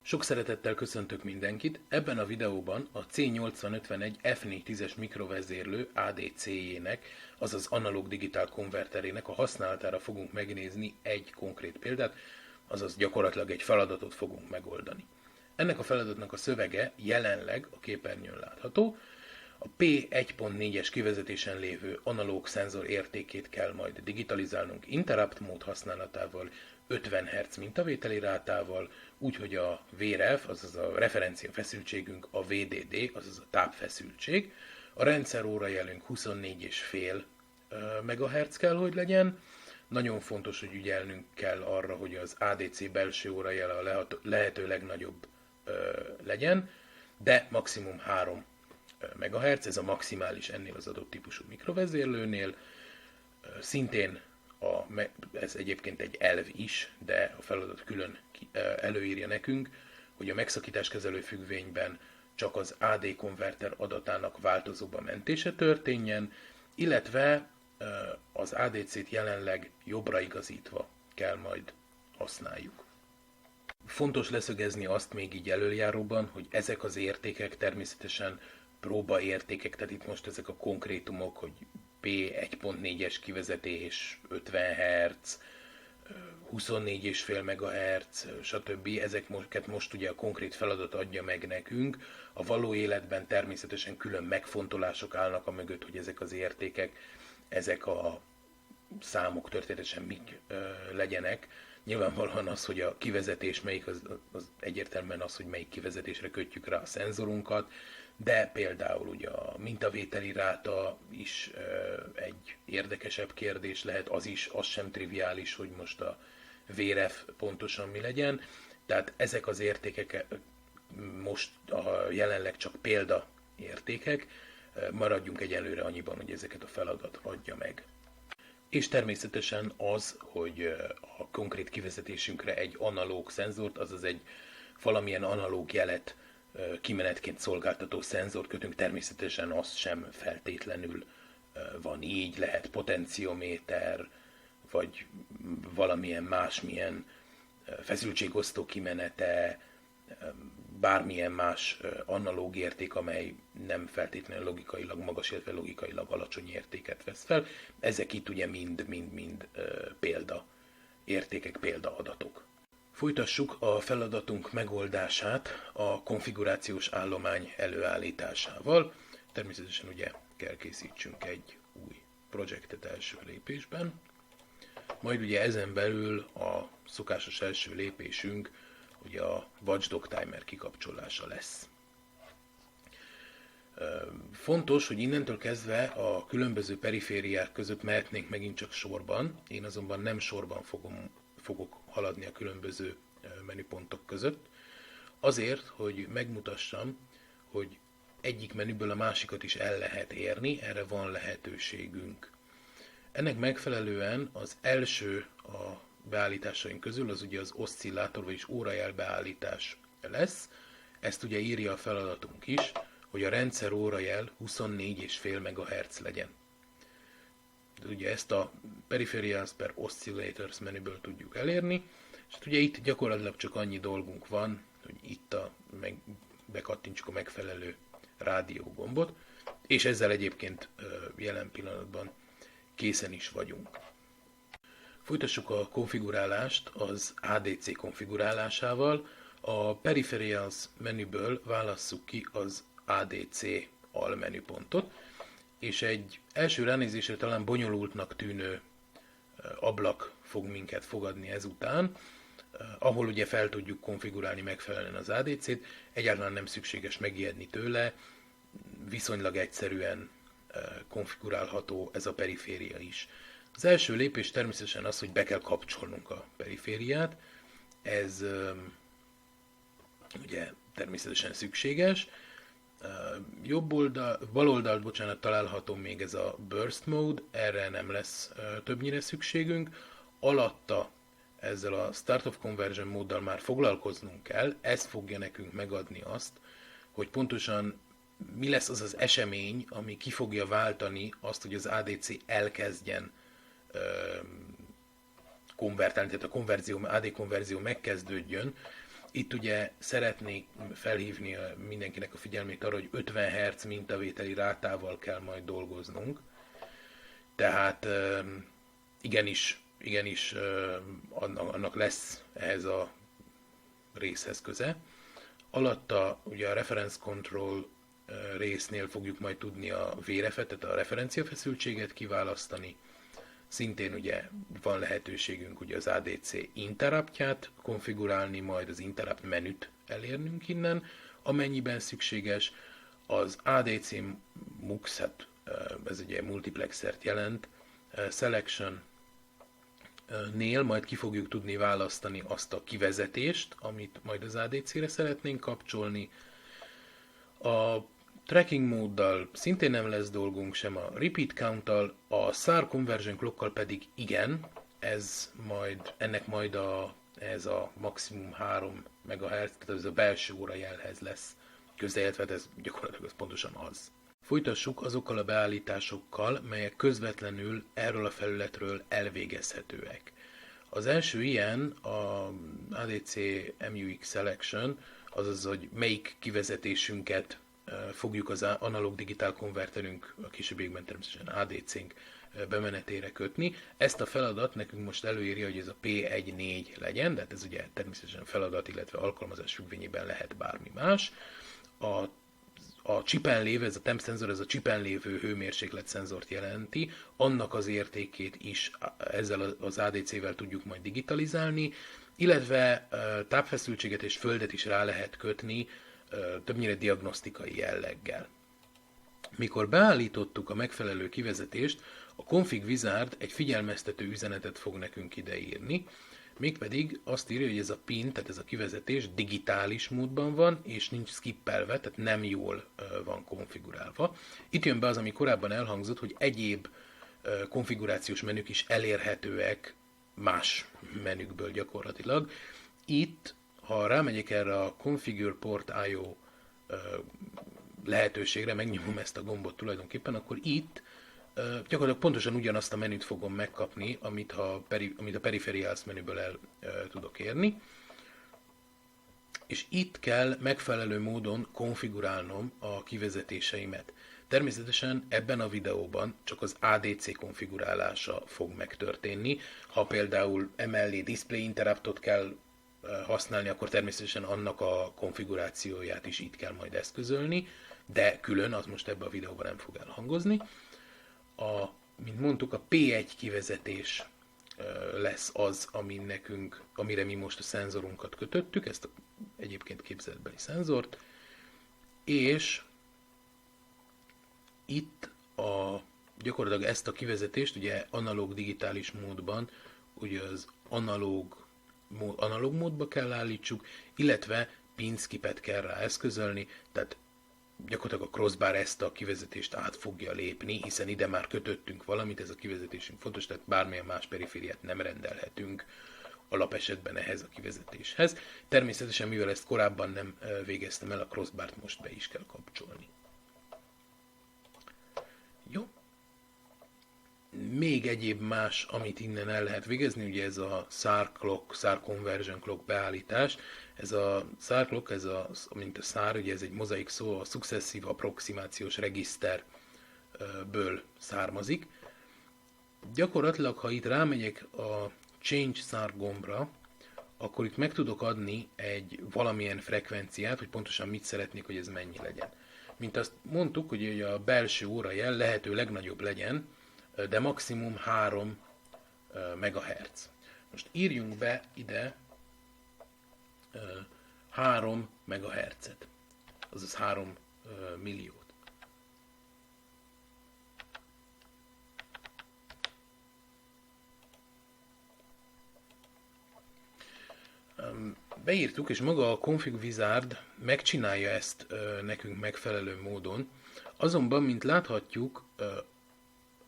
Sok szeretettel köszöntök mindenkit, ebben a videóban a C8051 F410-es mikrovezérlő ADC-jének, azaz analóg digitál konverterének a használatára fogunk megnézni egy konkrét példát, azaz gyakorlatilag egy feladatot fogunk megoldani. Ennek a feladatnak a szövege jelenleg a képernyőn látható, a P1.4-es kivezetésen lévő analóg szenzor értékét kell majd digitalizálnunk interrupt mód használatával, 50 Hz mintavételi rátával, úgyhogy a VRF, azaz a referencia feszültségünk a VDD, azaz a tápfeszültség, a rendszer órajelünk 24,5 MHz kell, hogy legyen. Nagyon fontos, hogy ügyelnünk kell arra, hogy az ADC belső órajele a lehető legnagyobb legyen, de maximum 3 MHz, ez a maximális ennél az adott típusú mikrovezérlőnél. Szintén ez egyébként egy elv is, de a feladat külön előírja nekünk, hogy a megszakításkezelő függvényben csak az AD konverter adatának változóba mentése történjen, illetve az ADC-t jelenleg jobbra igazítva kell majd használjuk. Fontos leszögezni azt még így előjáróban, hogy ezek az értékek természetesen próbaértékek, tehát itt most ezek a konkrétumok, hogy P1.4-es kivezetés, 50 Hz, 24,5 MHz, stb. Ezeket most ugye a konkrét feladat adja meg nekünk. A való életben természetesen külön megfontolások állnak a mögött, hogy ezek az értékek, ezek a számok történetesen mik legyenek. Nyilvánvalóan az, hogy a kivezetés melyik, az egyértelműen az, hogy melyik kivezetésre kötjük rá a szenzorunkat, de például ugye a mintavételi ráta is egy érdekesebb kérdés lehet, az sem triviális, hogy most a VRF pontosan mi legyen. Tehát ezek az értékek most jelenleg csak példaértékek, maradjunk egyelőre annyiban, hogy ezeket a feladat adja meg. És természetesen az, hogy a konkrét kivezetésünkre egy analóg szenzort, azaz egy valamilyen analóg jelet kimenetként szolgáltató szenzort kötünk, természetesen az sem feltétlenül van így, lehet potenciométer, vagy valamilyen másmilyen feszültségosztó kimenete, bármilyen más analóg érték, amely nem feltétlenül logikailag magas, illetve logikailag alacsony értéket vesz fel. Ezek itt ugye mind példa értékek, példaadatok. Folytassuk a feladatunk megoldását a konfigurációs állomány előállításával. Természetesen ugye kell készítsünk egy új projektet első lépésben. Majd ugye ezen belül a szokásos első lépésünk ugye a watchdog timer kikapcsolása lesz. Fontos, hogy innentől kezdve a különböző perifériák között mehetnénk megint csak sorban, én azonban nem sorban fogok haladni a különböző menüpontok között, azért, hogy megmutassam, hogy egyik menüből a másikat is el lehet érni, erre van lehetőségünk. Ennek megfelelően az első a beállításaink közül az ugye az oszcillátor, vagyis órajel beállítás lesz. Ezt ugye írja a feladatunk is, hogy a rendszer órajel 24,5 MHz legyen. De ugye ezt a Peripherals per Oscillators menüből tudjuk elérni, és ugye itt gyakorlatilag csak annyi dolgunk van, hogy itt bekattintsuk a megfelelő rádió gombot, és ezzel egyébként jelen pillanatban készen is vagyunk. Folytassuk a konfigurálást az ADC konfigurálásával. A Peripherals menüből válasszuk ki az ADC almenüpontot, és egy első ránézésre talán bonyolultnak tűnő ablak fog minket fogadni ezután, ahol ugye fel tudjuk konfigurálni megfelelően az ADC-t, egyáltalán nem szükséges megijedni tőle, viszonylag egyszerűen konfigurálható ez a periféria is. Az első lépés természetesen az, hogy be kell kapcsolnunk a perifériát, ez ugye természetesen szükséges. Bal oldalt található még ez a Burst Mode, erre nem lesz többnyire szükségünk. Alatta ezzel a Start of Conversion móddal már foglalkoznunk kell, ez fogja nekünk megadni azt, hogy pontosan mi lesz az az esemény, ami ki fogja váltani azt, hogy az ADC elkezdjen konvertálni, tehát a AD konverzió megkezdődjön. Itt ugye szeretnék felhívni mindenkinek a figyelmét arra, hogy 50 Hz mintavételi rátával kell majd dolgoznunk. Tehát igenis annak lesz ehhez a részhez köze. Alatta ugye a reference control résznél fogjuk majd tudni a VRF-et, tehát a referenciafeszültséget kiválasztani. Szintén ugye van lehetőségünk ugye az ADC interruptját konfigurálni, majd az interrupt menüt elérnünk innen, amennyiben szükséges. Az ADC MUX, hát ez ugye multiplexert jelent, selection nél majd ki fogjuk tudni választani azt a kivezetést, amit majd az ADC-re szeretnénk kapcsolni. A tracking móddal szintén nem lesz dolgunk, sem a repeat counttal, a SAR conversion clockkal pedig igen, ennek majd ez a maximum 3 MHz, tehát ez a belső órajelhez lesz közelítve, ez gyakorlatilag az pontosan az. Folytassuk azokkal a beállításokkal, melyek közvetlenül erről a felületről elvégezhetőek. Az első ilyen a ADC MUX Selection, azaz, hogy melyik kivezetésünket fogjuk az analóg digitál konverterünk, a későbbiekben természetesen ADC-nk bemenetére kötni. Ezt a feladat nekünk most előírja, hogy ez a P14 legyen, de hát ez ugye természetesen feladat, illetve alkalmazás függvényében lehet bármi más. A csipen lévő, ez a temp szenzor, ez a csipen lévő hőmérséklet szenzort jelenti, annak az értékét is ezzel az ADC-vel tudjuk majd digitalizálni, illetve tápfeszültséget és földet is rá lehet kötni, többnyire diagnosztikai jelleggel. Mikor beállítottuk a megfelelő kivezetést, a config wizard egy figyelmeztető üzenetet fog nekünk ideírni, mégpedig azt írja, hogy ez a pin, tehát ez a kivezetés digitális módban van, és nincs skippelve, tehát nem jól van konfigurálva. Itt jön be az, ami korábban elhangzott, hogy egyéb konfigurációs menük is elérhetőek más menükből gyakorlatilag. Itt, ha rámegyek erre a Configure Port IO lehetőségre, megnyomom ezt a gombot tulajdonképpen, akkor itt gyakorlatilag pontosan ugyanazt a menüt fogom megkapni, amit a Peripherals menüből el tudok érni. És itt kell megfelelő módon konfigurálnom a kivezetéseimet. Természetesen ebben a videóban csak az ADC konfigurálása fog megtörténni. Ha például emellé Display Interruptot kell használni, akkor természetesen annak a konfigurációját is itt kell majd eszközölni, de külön, az most ebben a videóban nem fog elhangozni. Mint mondtuk, a P1 kivezetés lesz az, amire mi most a szenzorunkat kötöttük, ezt egyébként képzeletbeli szenzort, és itt gyakorlatilag ezt a kivezetést ugye analóg-digitális módban, ugye az analóg módba kell állítsuk, illetve pin skipet kell rá eszközölni, tehát gyakorlatilag a crossbar ezt a kivezetést át fogja lépni, hiszen ide már kötöttünk valamit, ez a kivezetésünk fontos, tehát bármilyen más perifériát nem rendelhetünk alapesetben ehhez a kivezetéshez. Természetesen, mivel ezt korábban nem végeztem el, a crossbart most be is kell kapcsolni. Jó. Még egyéb más, amit innen el lehet végezni, ugye ez a SAR clock, SAR conversion clock beállítás. Ez a SAR clock, mint a SAR, ugye ez egy mozaik szó, a Successive Approximációs Registerből származik. Gyakorlatilag, ha itt rámegyek a Change SAR gombra, akkor itt meg tudok adni egy valamilyen frekvenciát, hogy pontosan mit szeretnék, hogy ez mennyi legyen. Mint azt mondtuk, hogy a belső órajel lehető legnagyobb legyen, de maximum 3 MHz. Most írjunk be ide 3 MHz-et, azaz 3 milliót. Beírtuk, és maga a Config Wizard megcsinálja ezt nekünk megfelelő módon. Azonban, mint láthatjuk,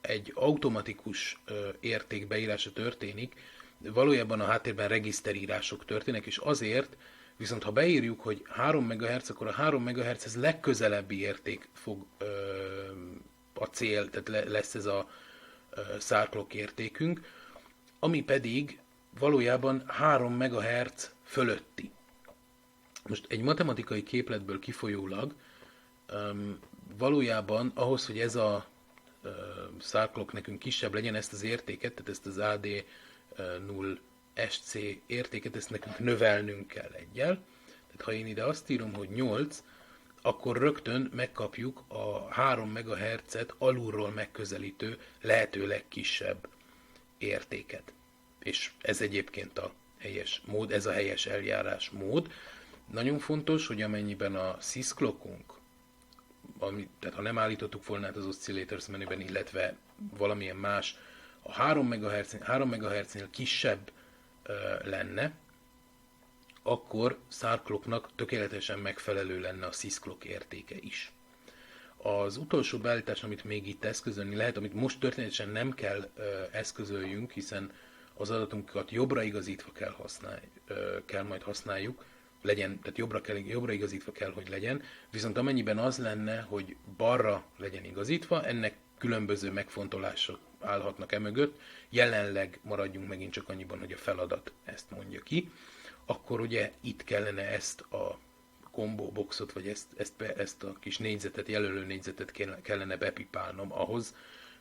egy automatikus értékbeírása történik, valójában a háttérben regiszterírások történnek, és azért, viszont ha beírjuk, hogy 3 MHz, akkor a 3 MHz-hez legközelebbi érték fog a cél, tehát lesz ez a SAR clock értékünk, ami pedig valójában 3 MHz fölötti. Most egy matematikai képletből kifolyólag valójában ahhoz, hogy ez a SAR clock nekünk kisebb legyen, ezt az értéket, tehát ezt az AD0SC értéket, ezt nekünk növelnünk kell egyel. Tehát ha én ide azt írom, hogy 8, akkor rögtön megkapjuk a 3 MHz-et alulról megközelítő, lehető legkisebb értéket. És ez egyébként a helyes mód, ez a helyes eljárás mód. Nagyon fontos, hogy amennyiben a sysclockunk, tehát ha nem állítottuk volna át az oscillators menüben, illetve valamilyen más, a 3 MHz-nél kisebb lenne, akkor SAR clocknak tökéletesen megfelelő lenne a sysclock értéke is. Az utolsó beállítás, amit még itt eszközölni lehet, amit most történetesen nem kell eszközöljünk, hiszen az adatunkat jobbra igazítva kell majd használjuk, legyen, tehát jobbra igazítva kell, hogy legyen, viszont amennyiben az lenne, hogy balra legyen igazítva, ennek különböző megfontolások állhatnak emögött, jelenleg maradjunk megint csak annyiban, hogy a feladat ezt mondja ki, akkor ugye itt kellene ezt a combo boxot, vagy ezt a kis négyzetet, jelölő négyzetet kellene bepipálnom ahhoz,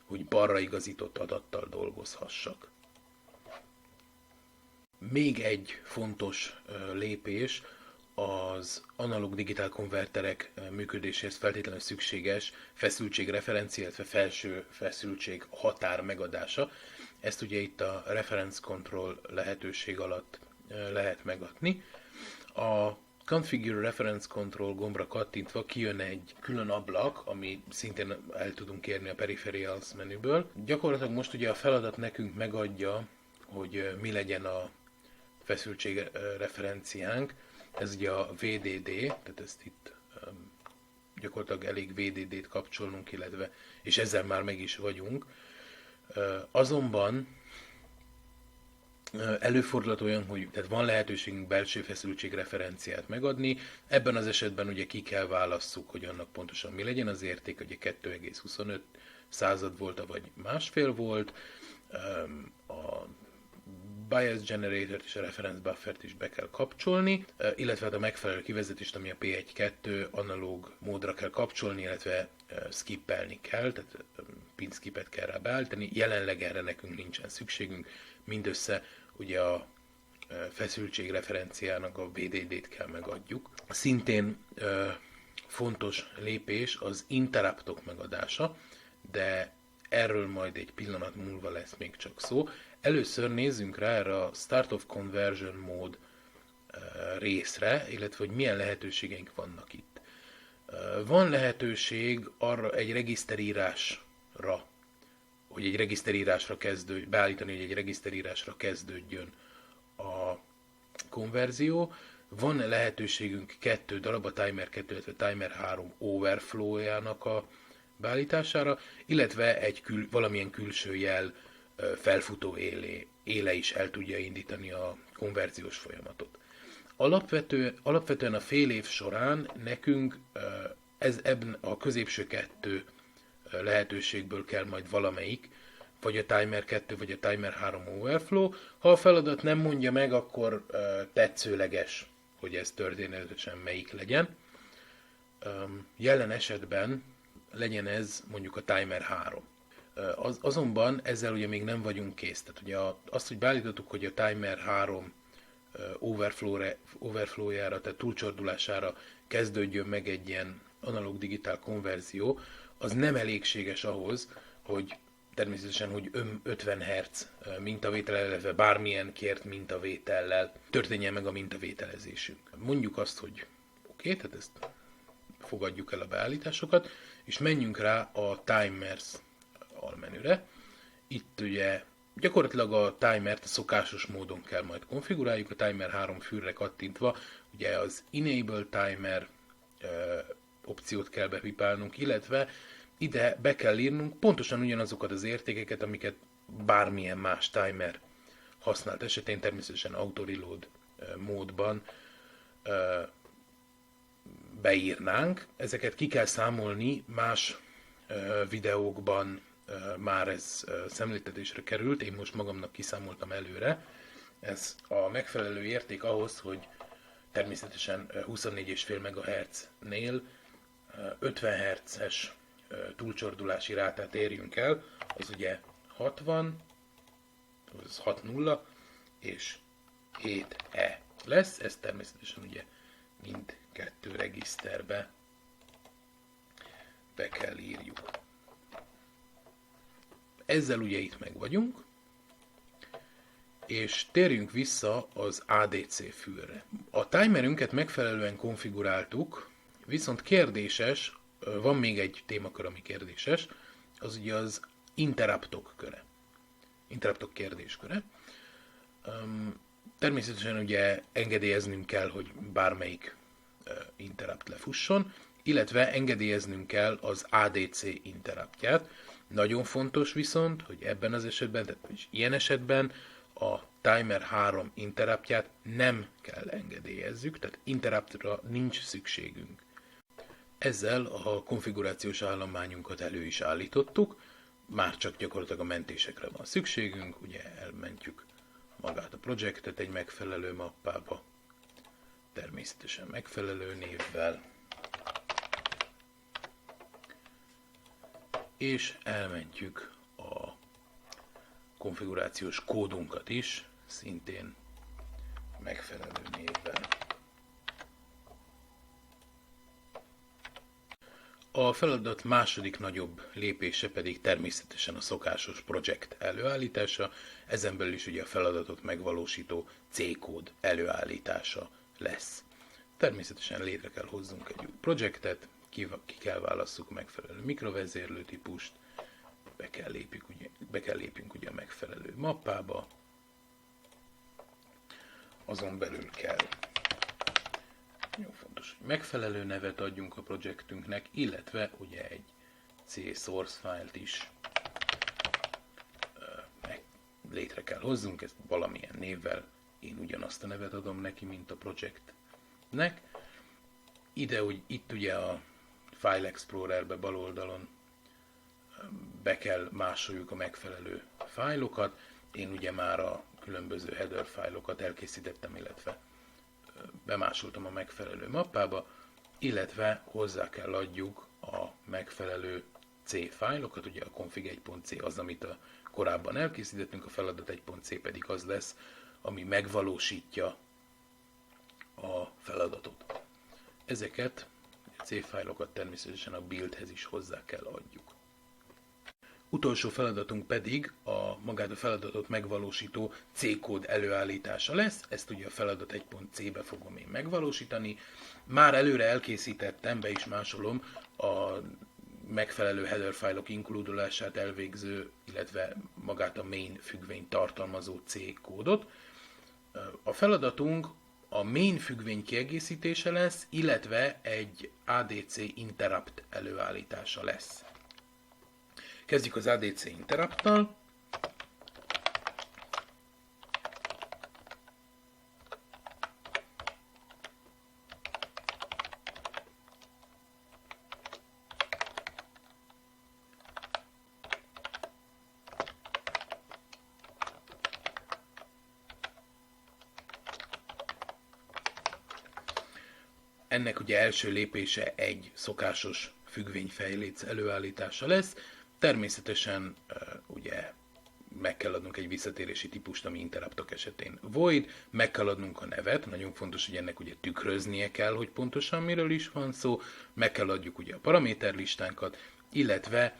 hogy balra igazított adattal dolgozhassak. Még egy fontos lépés az analóg-digitál konverterek működéséhez feltétlenül szükséges feszültségreferencia, illetve felső feszültség határ megadása. Ezt ugye itt a Reference Control lehetőség alatt lehet megadni. A Configure Reference Control gombra kattintva kijön egy külön ablak, ami szintén el tudunk kérni a Peripherals menüből. Gyakorlatilag most ugye a feladat nekünk megadja, hogy mi legyen a feszültségreferenciánk. Ez ugye a VDD, tehát ezt itt gyakorlatilag elég VDD-t kapcsolnunk, illetve, és ezzel már meg is vagyunk. Azonban előfordulhat olyan, hogy tehát van lehetőségünk belső feszültségreferenciát megadni, ebben az esetben ugye ki kell válasszuk, hogy annak pontosan mi legyen az érték, ugye 2,25 század volt, vagy másfél volt, a bias generatort és a reference buffert is be kell kapcsolni, illetve hát a megfelelő kivezetést, ami a P1.2 analóg módra kell kapcsolni, illetve skippelni kell, tehát pin skipet kell rá beállítani. Jelenleg erre nekünk nincsen szükségünk, mindössze ugye a feszültségreferenciának a VDD-t kell megadjuk. Szintén fontos lépés az interruptok megadása, de erről majd egy pillanat múlva lesz még csak szó. Először nézzünk rá erre a Start of Conversion mód részre, illetve hogy milyen lehetőségeink vannak itt. Van lehetőség arra egy regiszterírásra, hogy egy regiszterírásra beállítani, hogy egy regiszterírásra kezdődjön a konverzió. Van lehetőségünk 2 darab, a Timer 2, illetve Timer 3 overflow-jának a beállítására, illetve valamilyen külső jel felfutó éle is el tudja indítani a konverziós folyamatot. Alapvetően a fél év során nekünk ebben a középső 2 lehetőségből kell majd valamelyik, vagy a Timer 2, vagy a Timer 3 overflow. Ha a feladat nem mondja meg, akkor tetszőleges, hogy ez történetesen melyik legyen. Jelen esetben legyen ez mondjuk a Timer 3. Azonban ezzel ugye még nem vagyunk kész. Tehát ugye azt, hogy beállítottuk, hogy a Timer 3 overflow-jára, tehát túlcsordulására kezdődjön meg egy ilyen analóg-digitál konverzió, az nem elégséges ahhoz, hogy természetesen, hogy 50 Hz mintavétellel, illetve bármilyen kért mintavétellel történjen meg a mintavételezésünk. Mondjuk azt, hogy oké, tehát ezt fogadjuk el a beállításokat, és menjünk rá a Timers almenüre. Itt ugye gyakorlatilag a timert a szokásos módon kell majd konfiguráljuk, a Timer 3 fülre kattintva, ugye az Enable Timer opciót kell bepipálnunk, illetve ide be kell írnunk pontosan ugyanazokat az értékeket, amiket bármilyen más timer használt esetén, természetesen auto-reload módban beírnánk. Ezeket ki kell számolni, más videókban már ez szemléltetésre került, én most magamnak kiszámoltam előre. Ez a megfelelő érték ahhoz, hogy természetesen 24,5 MHz-nél 50 Hz-es túlcsordulási rátát érjünk el, az ugye 60, az 6.0 és 7E lesz, ez természetesen ugye mindkettő regiszterbe be kell írjuk. Ezzel ugye itt meg vagyunk, és térjünk vissza az ADC fülre. A timerünket megfelelően konfiguráltuk, viszont kérdéses, van még egy témakör, ami kérdéses, az ugye az interruptok köre. Interruptok kérdésköre. Természetesen ugye engedélyeznünk kell, hogy bármelyik interrupt lefusson, illetve engedélyeznünk kell az ADC interruptját. Nagyon fontos viszont, hogy ebben az esetben, tehát ilyen esetben a timer 3 interruptját nem kell engedélyezzük, tehát interruptra nincs szükségünk. Ezzel a konfigurációs állományunkat elő is állítottuk, már csak gyakorlatilag a mentésekre van szükségünk, ugye elmentjük magát a projektet egy megfelelő mappába, természetesen megfelelő névvel, és elmentjük a konfigurációs kódunkat is, szintén megfelelő névvel. A feladat második nagyobb lépése pedig természetesen a szokásos projekt előállítása, ezen belül is ugye a feladatot megvalósító C-kód előállítása lesz. Természetesen létre kell hozzunk egy új projektet, ki kell válasszuk megfelelő mikrovezérlő típust, be kell lépjünk ugye a megfelelő mappába, azon belül kell. Jó fontos, hogy megfelelő nevet adjunk a projektünknek, illetve ugye egy C source file-t is létre kell hozzunk, ezt valamilyen névvel, én ugyanazt a nevet adom neki, mint a projektnek. Itt ugye a File Explorerbe bal oldalon be kell másoljuk a megfelelő fájlokat. Én ugye már a különböző header fájlokat elkészítettem, illetve bemásoltam a megfelelő mappába, illetve hozzá kell adjuk a megfelelő C fájlokat, ugye a config1.c az, amit korábban elkészítettünk, a feladat 1.c pedig az lesz, ami megvalósítja a feladatot. Ezeket a C fájlokat természetesen a buildhez is hozzá kell adjuk. Utolsó feladatunk pedig magát a feladatot megvalósító C-kód előállítása lesz, ezt ugye a feladat 1.c-be fogom én megvalósítani. Már előre elkészítettem, be is másolom a megfelelő header fájlok inkludolását elvégző, illetve magát a main függvényt tartalmazó C-kódot. A feladatunk a main függvény kiegészítése lesz, illetve egy ADC interrupt előállítása lesz. Kezdjük az ADC interrupttal. Ennek ugye első lépése egy szokásos függvényfejléc előállítása lesz. Természetesen ugye meg kell adnunk egy visszatérési típust, ami interruptok esetén void, meg kell adnunk a nevet, nagyon fontos, hogy ennek ugye tükröznie kell, hogy pontosan miről is van szó, meg kell adjuk ugye a paraméterlistánkat, illetve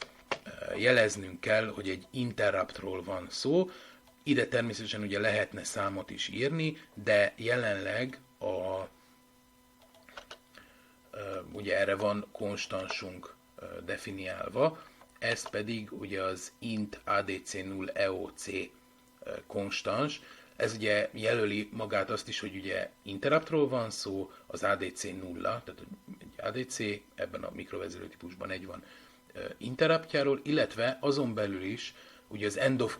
jeleznünk kell, hogy egy interruptról van szó. Ide természetesen ugye lehetne számot is írni, de jelenleg ugye erre van konstansunk definiálva, ez pedig ugye az int adc0 eoc konstans. Ez ugye jelöli magát azt is, hogy ugye interruptról van szó, az adc 0, tehát egy adc, ebben a mikrovezérlő típusban egy van interruptjáról, illetve azon belül is ugye az end of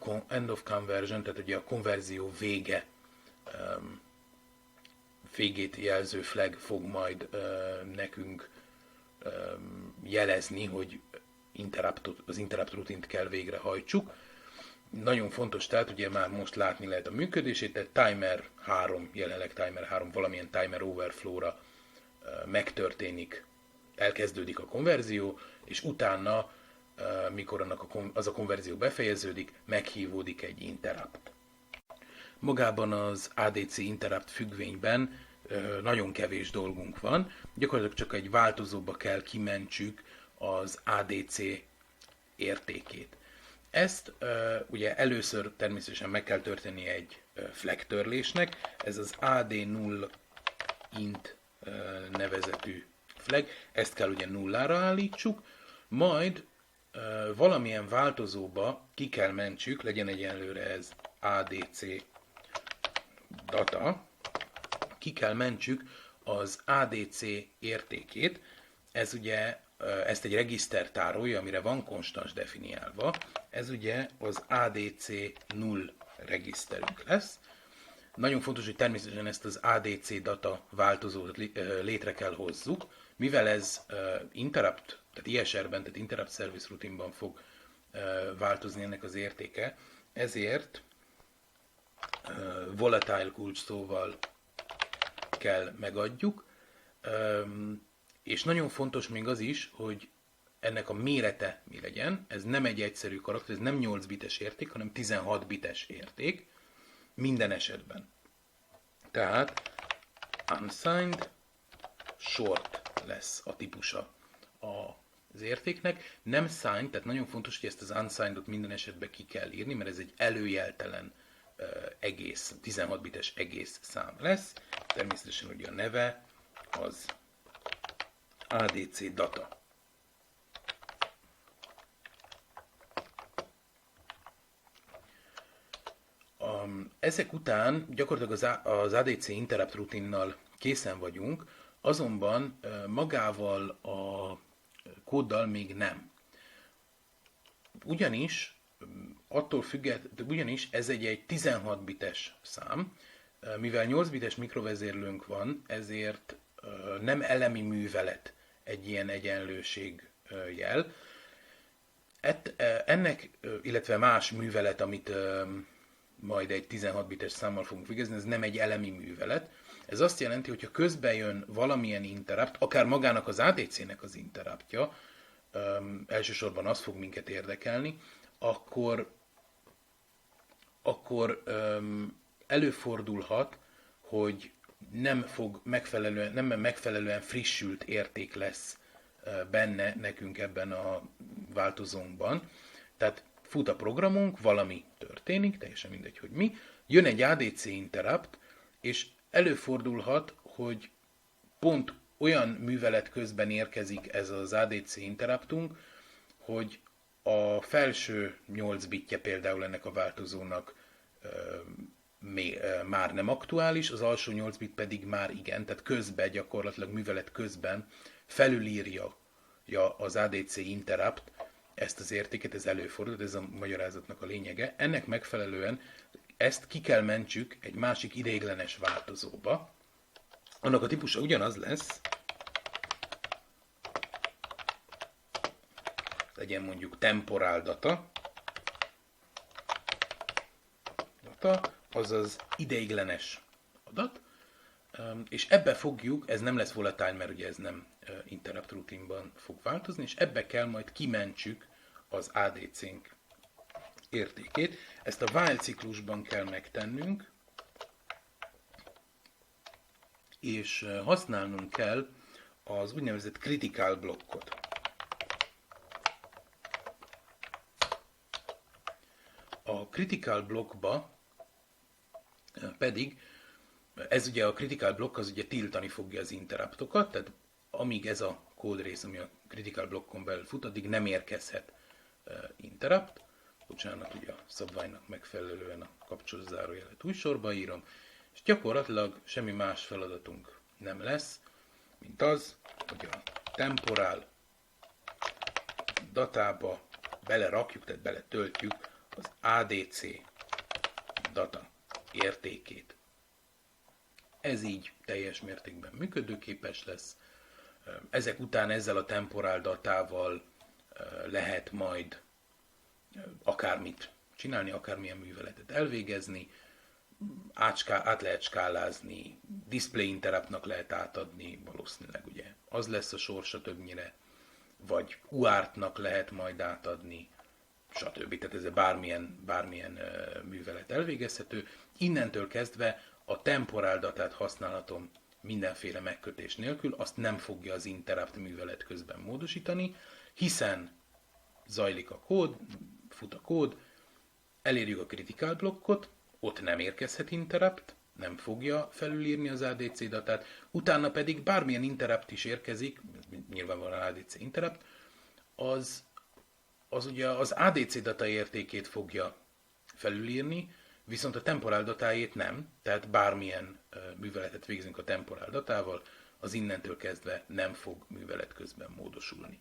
conversion, tehát ugye a konverzió végét jelző flag fog majd nekünk jelezni, hogy az interrupt rutint kell végrehajtsuk. Nagyon fontos, tehát ugye már most látni lehet a működését, tehát timer 3, jelenleg timer 3 valamilyen timer overflow-ra megtörténik, elkezdődik a konverzió, és utána, mikor az a konverzió befejeződik, meghívódik egy interrupt. Magában az ADC interrupt függvényben nagyon kevés dolgunk van, gyakorlatilag csak egy változóba kell kimentsük az ADC értékét. Ezt ugye először természetesen meg kell történni egy flag törlésnek, ez az AD0 int nevezetű flag, ezt kell ugye nullára állítsuk, majd valamilyen változóba ki kell mentsük, legyen egyenlőre ez ADC data, ki kell mentsük az ADC értékét, ez ugye ezt egy regiszter tárolja, amire van konstans definiálva, ez ugye az ADC 0 regiszterünk lesz. Nagyon fontos, hogy természetesen ezt az ADC data változót létre kell hozzuk, mivel ez interrupt, tehát ISR-ben, tehát interrupt service routine-ban fog változni ennek az értéke, ezért volatile kulcsszóval kell megadjuk, és nagyon fontos még az is, hogy ennek a mérete mi legyen, ez nem egy egyszerű karakter, ez nem 8 bites érték, hanem 16 bites érték minden esetben. Tehát unsigned short lesz a típusa az értéknek, nem signed, tehát nagyon fontos, hogy ezt az unsigned-ot minden esetben ki kell írni, mert ez egy előjeltelen egész, 16 bites egész szám lesz. Természetesen ugye a neve az ADC data. Ezek után gyakorlatilag az ADC interrupt rutinnal készen vagyunk, azonban magával a kóddal még nem. Ugyanis ez egy 16 bites szám, mivel 8 bites mikrovezérlőnk van, ezért nem elemi művelet egy ilyen egyenlőség jel. Ennek, illetve más művelet, amit majd egy 16 bites számmal fogunk végezni, ez nem egy elemi művelet. Ez azt jelenti, hogy ha közben jön valamilyen interrupt, akár magának az ADC-nek az interruptja, elsősorban az fog minket érdekelni, akkor előfordulhat, hogy nem megfelelően frissült érték lesz benne nekünk ebben a változónkban. Tehát fut a programunk, valami történik, teljesen mindegy, hogy mi, jön egy ADC interrupt, és előfordulhat, hogy pont olyan művelet közben érkezik ez az ADC interruptunk, hogy a felső 8 bitje például ennek a változónak már nem aktuális, az alsó 8 bit pedig már igen, tehát közben gyakorlatilag művelet közben felülírja az ADC interrupt ezt az értéket, ez előfordul, ez a magyarázatnak a lényege. Ennek megfelelően ezt ki kell mentsük egy másik ideiglenes változóba. Annak a típusa ugyanaz lesz, legyen mondjuk temporal data, azaz ideiglenes adat, és ebbe fogjuk, ez nem lesz volatile, mert ugye ez nem interrupt routine-ban fog változni, és ebbe kell majd kimentsük az ADC-nk értékét. Ezt a while ciklusban kell megtennünk, és használnunk kell az úgynevezett critical blokkot. A critical blokkba pedig, ez ugye a critical blokk az ugye tiltani fogja az interruptokat, tehát amíg ez a kódrész, ami a critical blokkon belül fut, addig nem érkezhet interrupt. Bocsánat, ugye a szabványnak megfelelően a kapcsoló zárójelet új sorba írom, és gyakorlatilag semmi más feladatunk nem lesz, mint az, hogy a temporal datába belerakjuk, tehát beletöltjük az ADC data értékét. Ez így teljes mértékben működőképes lesz. Ezek után ezzel a temporal datával lehet majd akármit csinálni, akármilyen műveletet elvégezni, át lehet skálázni, display interruptnak lehet átadni, valószínűleg ugye az lesz a sorsa többnyire, vagy UART-nak lehet majd átadni, stb. Tehát ez bármilyen művelet elvégezhető. Innentől kezdve a temporal datát használhatom mindenféle megkötés nélkül, azt nem fogja az interrupt művelet közben módosítani, hiszen zajlik a kód, fut a kód, elérjük a critical blokkot, ott nem érkezhet interrupt, nem fogja felülírni az ADC datát, utána pedig bármilyen interrupt is érkezik, nyilvánvalóan ADC interrupt, az ugye az ADC data értékét fogja felülírni, viszont a temporal datájét nem, tehát bármilyen műveletet végzünk a temporal datával, az innentől kezdve nem fog művelet közben módosulni.